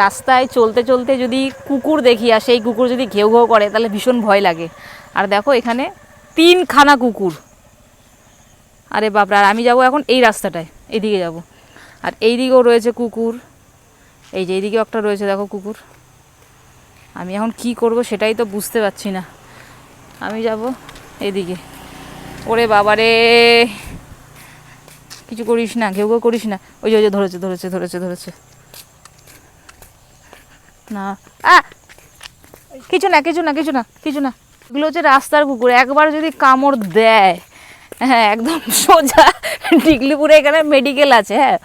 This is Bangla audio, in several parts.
রাস্তায় চলতে চলতে যদি কুকুর দেখি আর সেই কুকুর যদি ঘেউ ঘেউ করে তাহলে ভীষণ ভয় লাগে। আর দেখো এখানে 3খানা কুকুর। আরে বাপরা, আর আমি যাব এখন এই রাস্তাটায়, এইদিকে যাব। আর এই দিকেও রয়েছে কুকুর, এই যে এইদিকেও একটা রয়েছে দেখো কুকুর। আমি এখন কি করব সেটাই তো বুঝতে পারছি না। আমি যাব এদিকে। ওরে বাবারে, কিছু করিস না, ঘেউ ঘেউ করিস না। ওই যে ধরেছে ধরেছে ধরেছে ধরেছে না। কিছু না কিছু না কিছু না কিছু না। এগুলো হচ্ছে রাস্তার কুকুর, একবার যদি কামড় দেয়, হ্যাঁ একদম সোজা ডিগলিপুরে এখানে মেডিকেল আছে, হ্যাঁ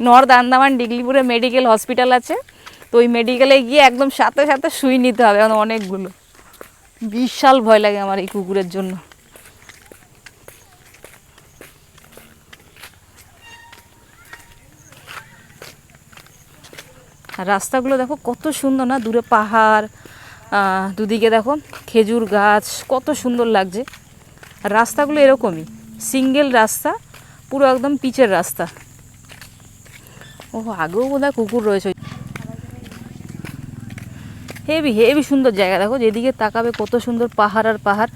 নর্থ আন্দামান ডিগলিপুরে মেডিকেল হসপিটাল আছে। তো ওই মেডিকেলে গিয়ে একদম সাথে সাথে শুই নিতে হবে। অনেকগুলো, বিশাল ভয় লাগে আমার এই কুকুরের জন্য। আর রাস্তাগুলো দেখো কত সুন্দর না, দূরে পাহাড়, দুদিকে দেখো খেজুর গাছ, কত সুন্দর লাগছে। আর রাস্তাগুলো এরকমই সিঙ্গেল রাস্তা, পুরো একদম পিচের রাস্তা। ও আগেও বোধহয় কুকুর রয়েছে। হেভি হেভি সুন্দর জায়গা, দেখো যেদিকে তাকাবে কত সুন্দর পাহাড় আর পাহাড়।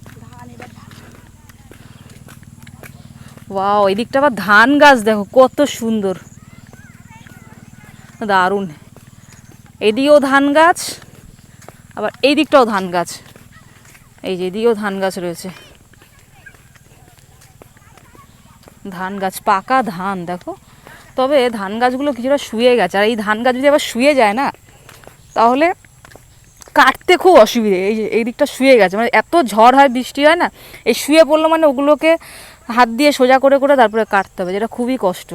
ওয়াও, এদিকটা আবার ধান গাছ দেখো কত সুন্দর, দারুণ। এদিকেও ধান গাছ, আবার এই দিকটাও ধান গাছ। এই যে এদিকেও ধান গাছ রয়েছে, ধান গাছ, পাকা ধান দেখো। তবে ধান গাছগুলো কিছুটা শুয়ে গেছে, আর এই ধান গাছ যদি আবার শুয়ে যায় না তাহলে কাটতে খুব অসুবিধে। এই যে এই দিকটা শুয়ে গেছে, মানে এত ঝড় হয় বৃষ্টি হয় না, এই শুয়ে পড়লো মানে ওগুলোকে হাত দিয়ে সোজা করে করে তারপরে কাটতে হবে, যেটা খুবই কষ্ট।